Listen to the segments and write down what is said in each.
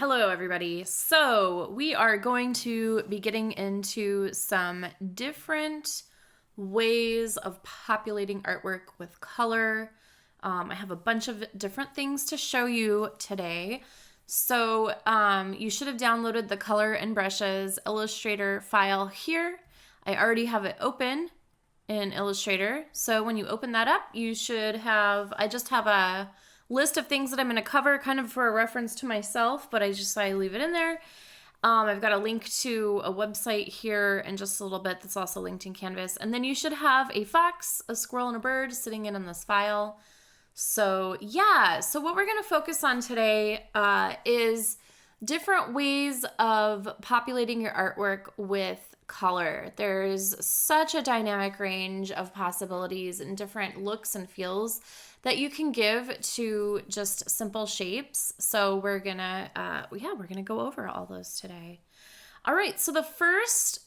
Hello everybody. So we are going to be getting into some different ways of populating artwork with color. I have a bunch of different things to show you today. So you should have downloaded the Color and Brushes Illustrator file here. I already have it open in Illustrator. So when you open that up, you should have, I just have a list of things that I'm going to cover kind of for a reference to myself, but I leave it in there. I've got a link to a website here in just a little bit that's also linked in Canvas. And then you should have a fox, a squirrel, and a bird sitting in this file. So yeah, so what we're going to focus on today is different ways of populating your artwork with color. There's such a dynamic range of possibilities and different looks and feels that you can give to just simple shapes. So we're gonna go over all those today. All right, so the first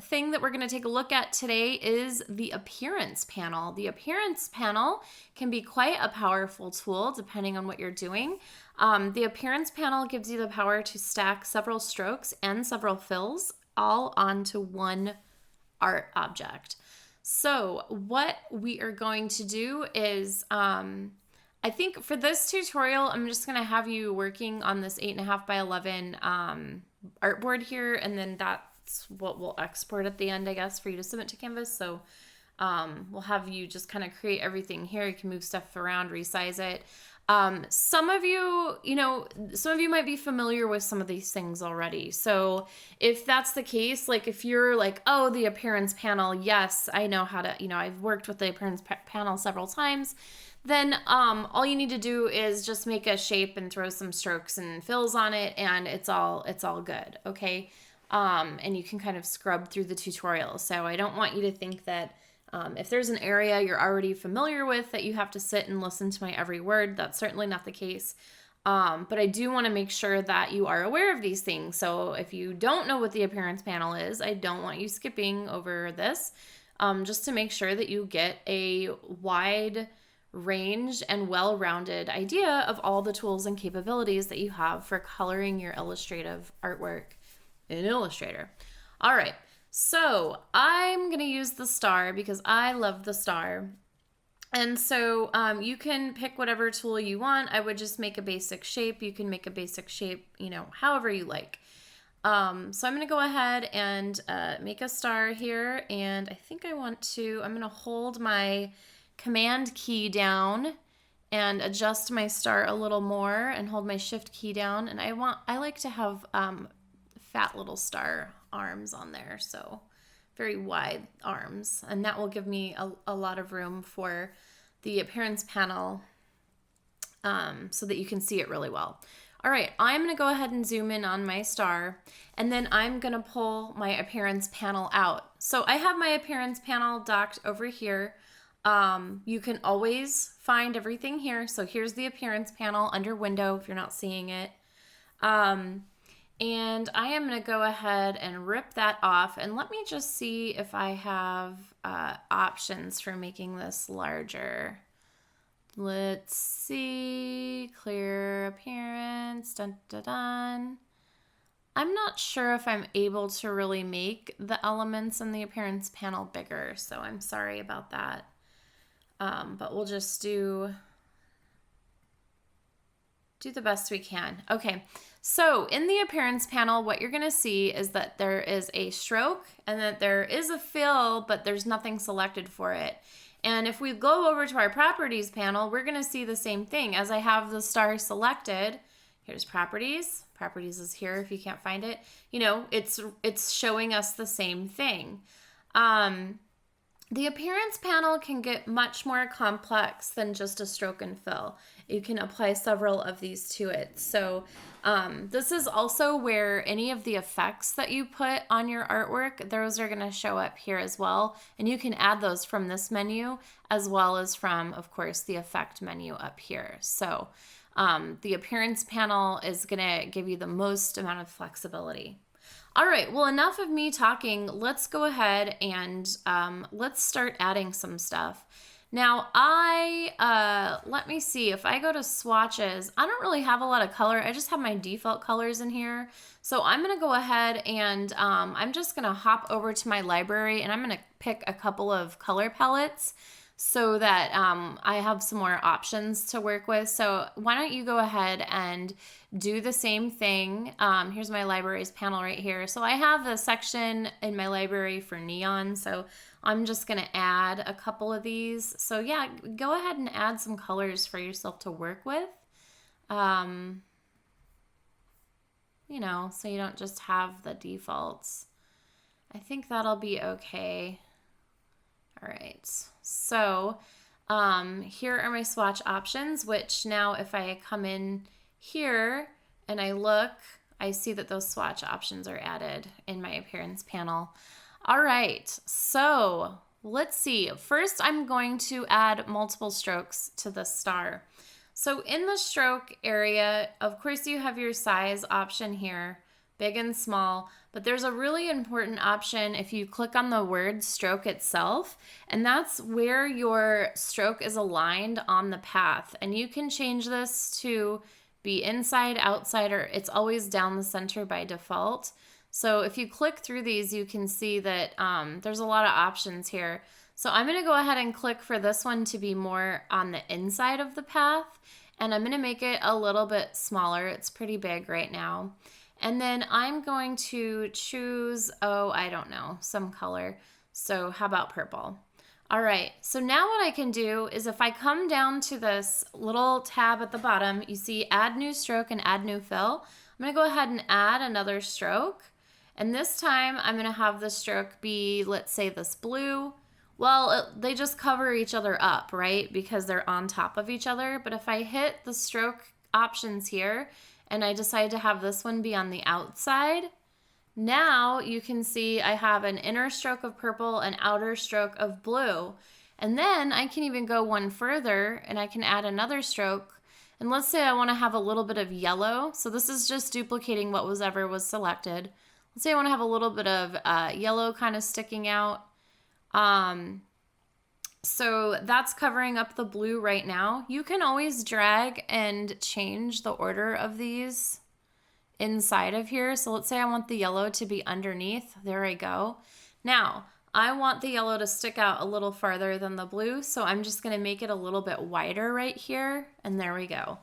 thing that we're gonna take a look at today is the appearance panel. The appearance panel can be quite a powerful tool depending on what you're doing. The appearance panel gives you the power to stack several strokes and several fills all onto one art object. So what we are going to do is, I think for this tutorial, I'm just going to have you working on this 8.5 by 11 artboard here, and then that's what we'll export at the end, I guess, for you to submit to Canvas. So we'll have you just kind of create everything here. You can move stuff around, resize it. Some of you might be familiar with some of these things already. So if that's the case, like if you're like, oh, the appearance panel, yes, I know how to, I've worked with the appearance panel several times, then all you need to do is just make a shape and throw some strokes and fills on it, and it's all good, okay? And you can kind of scrub through the tutorial. So I don't want you to think that if there's an area you're already familiar with that you have to sit and listen to my every word. That's certainly not the case. But I do want to make sure that you are aware of these things. So if you don't know what the appearance panel is, I don't want you skipping over this, just to make sure that you get a wide range and well-rounded idea of all the tools and capabilities that you have for coloring your illustrative artwork in Illustrator. All right. So I'm going to use the star because I love the star. And so you can pick whatever tool you want. I would just make a basic shape. You can make a basic shape, however you like. So I'm going to go ahead and make a star here. And I think I'm going to hold my Command key down and adjust my star a little more and hold my Shift key down. And I like to have fat little star arms on there, so very wide arms, and that will give me a lot of room for the appearance panel so that you can see it really well. All right, I'm going to go ahead and zoom in on my star, and then I'm going to pull my appearance panel out. So I have my appearance panel docked over here. You can always find everything here. So here's the appearance panel under window if you're not seeing it. And I am going to go ahead and rip that off, and let me just see if I have options for making this larger. Let's see, clear appearance, dun dun dun. I'm not sure if I'm able to really make the elements in the appearance panel bigger, so I'm sorry about that. But we'll just do the best we can. Okay. So in the appearance panel, what you're going to see is that there is a stroke and that there is a fill, but there's nothing selected for it. And if we go over to our properties panel, we're going to see the same thing. As I have the star selected, here's properties. Properties is here if you can't find it. It's showing us the same thing. The appearance panel can get much more complex than just a stroke and fill. You can apply several of these to it. So this is also where any of the effects that you put on your artwork, those are going to show up here as well. And you can add those from this menu as well as from, of course, the effect menu up here. So the appearance panel is going to give you the most amount of flexibility. All right, well, enough of me talking. Let's go ahead and let's start adding some stuff. Now let me see, if I go to swatches, I don't really have a lot of color. I just have my default colors in here. So I'm gonna go ahead and I'm just gonna hop over to my library and I'm gonna pick a couple of color palettes so that I have some more options to work with. So why don't you go ahead and do the same thing. Here's my libraries panel right here. So I have a section in my library for neon. So I'm just gonna add a couple of these. So yeah, go ahead and add some colors for yourself to work with. You know, so you don't just have the defaults. I think that'll be okay. All right, so here are my swatch options, which now if I come in here and I look, I see that those swatch options are added in my appearance panel. All right, so let's see. First, I'm going to add multiple strokes to the star. So in the stroke area, of course, you have your size option here, big and small, but there's a really important option if you click on the word stroke itself, and that's where your stroke is aligned on the path. And you can change this to be inside, outside, or it's always down the center by default. So if you click through these, you can see that there's a lot of options here. So I'm gonna go ahead and click for this one to be more on the inside of the path, and I'm gonna make it a little bit smaller. It's pretty big right now. And then I'm going to choose, oh, I don't know, some color. So how about purple? All right, so now what I can do is if I come down to this little tab at the bottom, you see add new stroke and add new fill. I'm gonna go ahead and add another stroke. And this time I'm gonna have the stroke be, let's say this blue. Well, they just cover each other up, right? Because they're on top of each other. But if I hit the stroke options here and I decide to have this one be on the outside, now you can see I have an inner stroke of purple, an outer stroke of blue. And then I can even go one further and I can add another stroke. And let's say I want to have a little bit of yellow. So this is just duplicating what was selected. Let's say I want to have a little bit of yellow kind of sticking out. So that's covering up the blue right now. You can always drag and change the order of these inside of here. So let's say I want the yellow to be underneath. There I go. Now, I want the yellow to stick out a little farther than the blue, so I'm just going to make it a little bit wider right here, and there we go.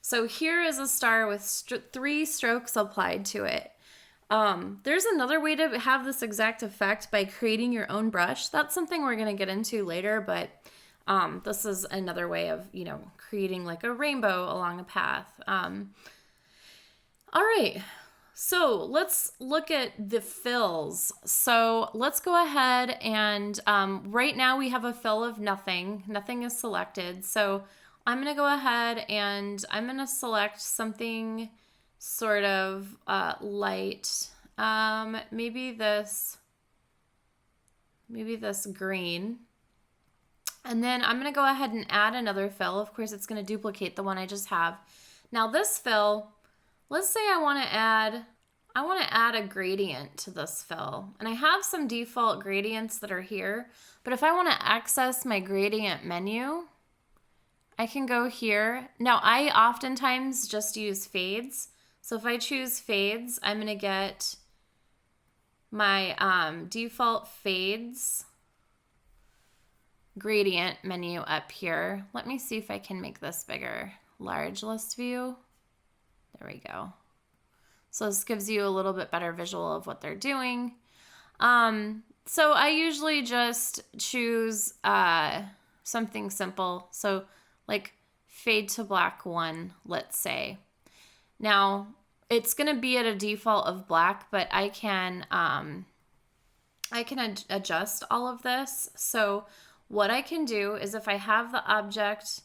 So here is a star with 3 strokes applied to it. There's another way to have this exact effect by creating your own brush. That's something we're going to get into later, but this is another way of, you know, creating like a rainbow along a path. All right, so let's look at the fills. So let's go ahead and right now we have a fill of nothing. Nothing is selected. So I'm going to go ahead and I'm going to select something sort of light. Maybe this green. And then I'm going to go ahead and add another fill. Of course, it's going to duplicate the one I just have. Now this fill, let's say I want to add a gradient to this fill. And I have some default gradients that are here, but if I want to access my gradient menu, I can go here. Now I oftentimes just use fades. So if I choose fades, I'm going to get my default fades gradient menu up here. Let me see if I can make this bigger. Large list view. There we go. So this gives you a little bit better visual of what they're doing. So I usually just choose something simple. So like fade to black 1, let's say. Now it's going to be at a default of black, but I can adjust all of this. So what I can do is if I have the object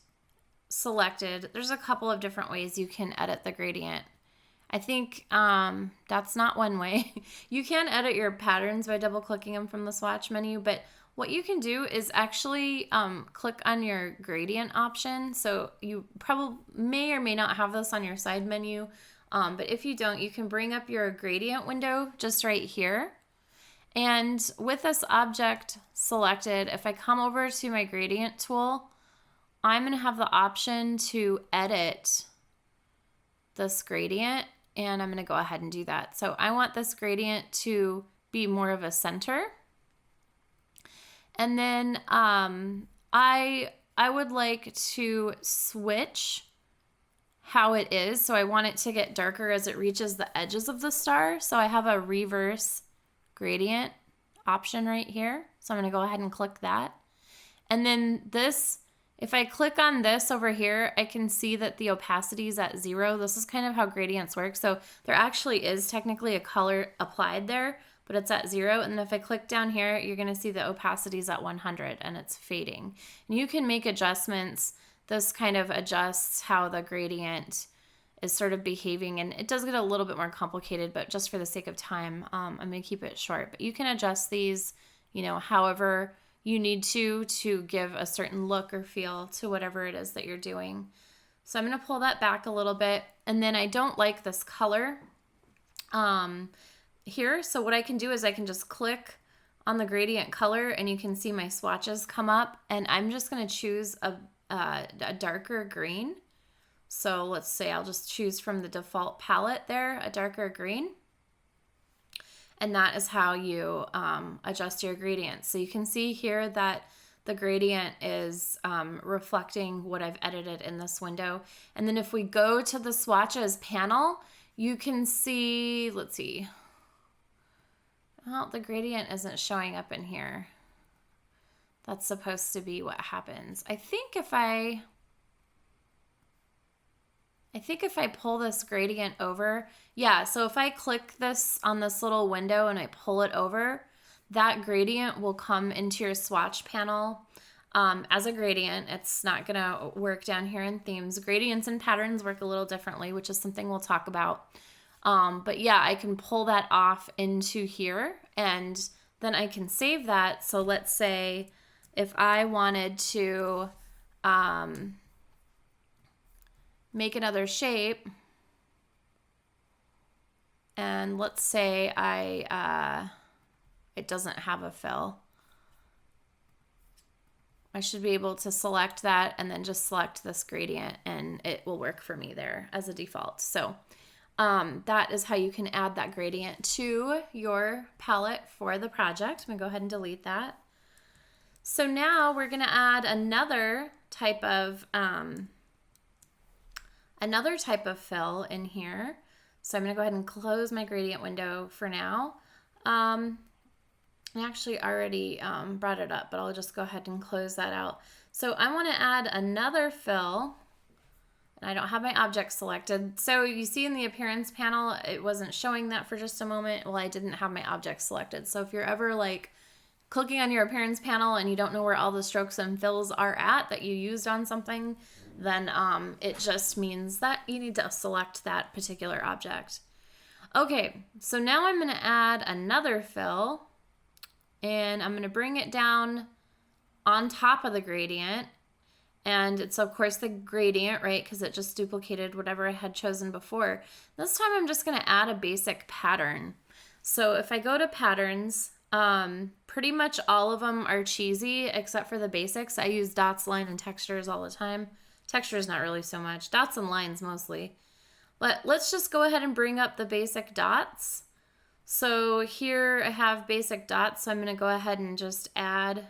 selected, there's a couple of different ways you can edit the gradient. I think that's not one way. You can edit your patterns by double clicking them from the swatch menu, but what you can do is actually click on your gradient option. So you probably may or may not have this on your side menu, but if you don't, you can bring up your gradient window just right here. And with this object selected, if I come over to my gradient tool, I'm going to have the option to edit this gradient, and I'm going to go ahead and do that. So I want this gradient to be more of a center. And then I would like to switch how it is. So I want it to get darker as it reaches the edges of the star. So I have a reverse gradient option right here. So I'm going to go ahead and click that. And then this, if I click on this over here, I can see that the opacity is at 0. This is kind of how gradients work. So there actually is technically a color applied there, but it's at 0. And if I click down here, you're going to see the opacity is at 100 and it's fading. And you can make adjustments. This kind of adjusts how the gradient is sort of behaving, and it does get a little bit more complicated, but just for the sake of time, I'm going to keep it short. But you can adjust these, you know, however you need to give a certain look or feel to whatever it is that you're doing. So I'm going to pull that back a little bit, and then I don't like this color here. So what I can do is I can just click on the gradient color, and you can see my swatches come up, and I'm just going to choose a darker green. So let's say I'll just choose from the default palette there, a darker green. And that is how you adjust your gradient. So you can see here that the gradient is reflecting what I've edited in this window. And then if we go to the swatches panel, you can see, let's see. Well, the gradient isn't showing up in here. That's supposed to be what happens. I think if I pull this gradient over, yeah, so if I click this on this little window and I pull it over, that gradient will come into your swatch panel as a gradient. It's not gonna work down here in themes. Gradients and patterns work a little differently, which is something we'll talk about. But yeah, I can pull that off into here, and then I can save that. So let's say if I wanted to make another shape, and let's say it doesn't have a fill, I should be able to select that and then just select this gradient, and it will work for me there as a default. So that is how you can add that gradient to your palette for the project. I'm gonna go ahead and delete that. So now we're gonna add another type of fill in here. So I'm gonna go ahead and close my gradient window for now. I actually already brought it up, but I'll just go ahead and close that out. So I wanna add another fill, and I don't have my object selected. So you see in the appearance panel, it wasn't showing that for just a moment. Well, I didn't have my object selected. So if you're ever like clicking on your appearance panel and you don't know where all the strokes and fills are at that you used on something, then it just means that you need to select that particular object. Okay, so now I'm gonna add another fill, and I'm gonna bring it down on top of the gradient. And it's of course the gradient, right? Because it just duplicated whatever I had chosen before. This time I'm just gonna add a basic pattern. So if I go to patterns, pretty much all of them are cheesy except for the basics. I use dots, line, and textures all the time. Textures not really so much. Dots and lines mostly. But let's just go ahead and bring up the basic dots. So here I have basic dots, so I'm gonna go ahead and just add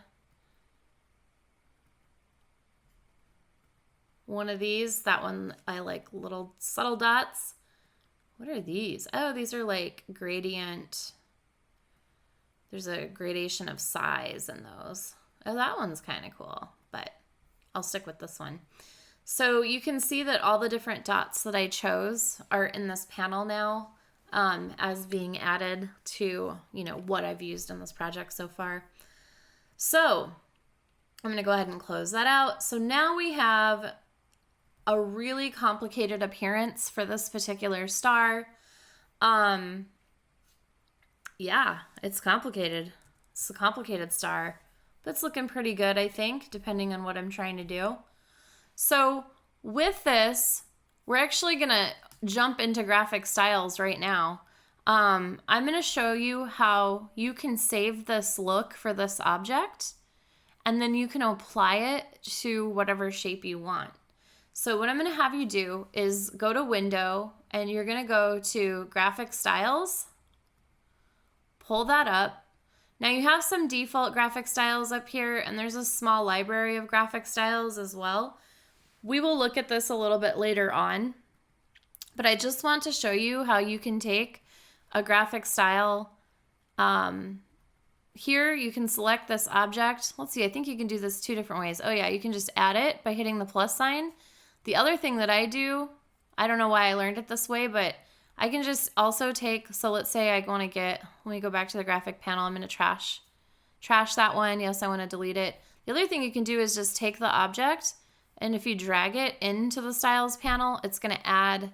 one of these. That one I like, little subtle dots. What are these? Oh, these are like gradient. There's a gradation of size in those. Oh, that one's kind of cool, but I'll stick with this one. So you can see that all the different dots that I chose are in this panel now as being added to, you know, what I've used in this project so far. So I'm going to go ahead and close that out. So now we have a really complicated appearance for this particular star. Yeah, it's complicated. It's a complicated star, but it's looking pretty good, I think, depending on what I'm trying to do. So with this, we're actually gonna jump into graphic styles right now. I'm going to show you how you can save this look for this object, and then you can apply it to whatever shape you want. So what I'm going to have you do is go to Window, and you're going to go to Graphic Styles, pull that up. Now you have some default graphic styles up here, and there's a small library of graphic styles as well. We will look at this a little bit later on, but I just want to show you how you can take a graphic style. Here you can select this object. Let's see, I think you can do this 2 different ways. Oh yeah, you can just add it by hitting the plus sign. The other thing that I do, I don't know why I learned it this way, but I can just also take, so let's say I want to get, let me go back to the graphic panel. I'm going to trash that one. Yes, I want to delete it. The other thing you can do is just take the object, and if you drag it into the styles panel, it's going to add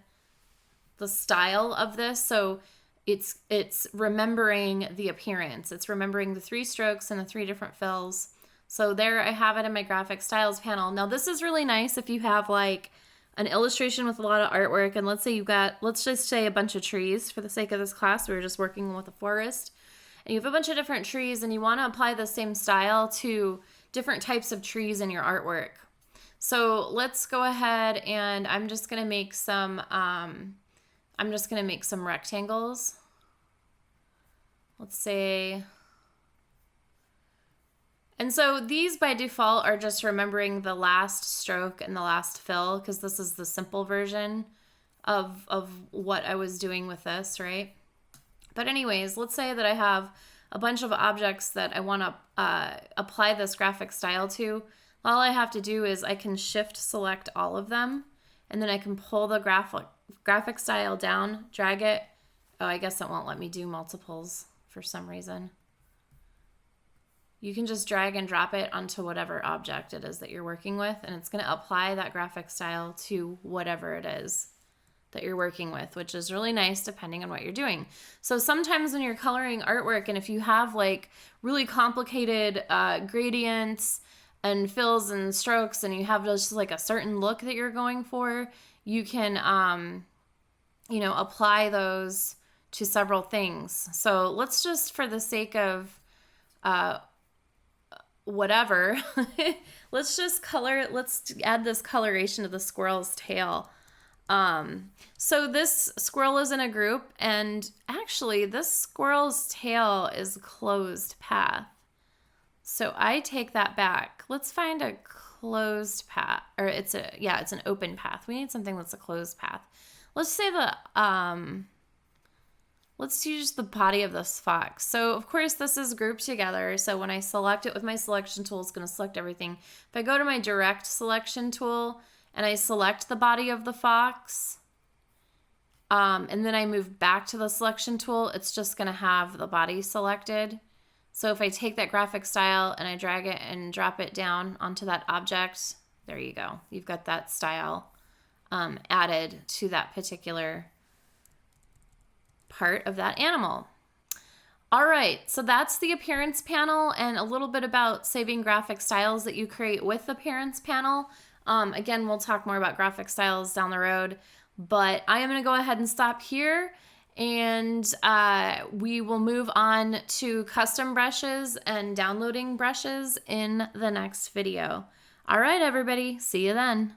the style of this. So it's remembering the appearance. It's remembering the 3 strokes and the 3 different fills. So there I have it in my graphic styles panel. Now this is really nice if you have like an illustration with a lot of artwork, and let's say you've got, let's just say a bunch of trees for the sake of this class. We were just working with a forest, and you have a bunch of different trees, and you want to apply the same style to different types of trees in your artwork. So let's go ahead, and I'm just going to make some rectangles. Let's say, and so these by default are just remembering the last stroke and the last fill, because this is the simple version of what I was doing with this, right? But anyways, let's say that I have a bunch of objects that I want to apply this graphic style to. All I have to do is I can shift select all of them, and then I can pull the graphic style down, drag it. Oh, I guess it won't let me do multiples for some reason. You can just drag and drop it onto whatever object it is that you're working with, and it's going to apply that graphic style to whatever it is that you're working with, which is really nice depending on what you're doing. So sometimes when you're coloring artwork, and if you have like really complicated gradients and fills and strokes, and you have just like a certain look that you're going for, you can, apply those to several things. So let's just, for the sake of whatever, let's add this coloration to the squirrel's tail. So this squirrel is in a group, and actually this squirrel's tail is closed path. So I take that back. Let's find a closed path, or it's an open path. We need something that's a closed path. Let's say let's use the body of this fox. So of course this is grouped together. So when I select it with my selection tool, it's going to select everything. If I go to my direct selection tool and I select the body of the fox, and then I move back to the selection tool, it's just going to have the body selected. So if I take that graphic style and I drag it and drop it down onto that object, there you go. You've got that style added to that particular part of that animal. All right, so that's the appearance panel and a little bit about saving graphic styles that you create with the appearance panel. Again, we'll talk more about graphic styles down the road, but I am going to go ahead and stop here, and we will move on to custom brushes and downloading brushes in the next video. All right, everybody, see you then.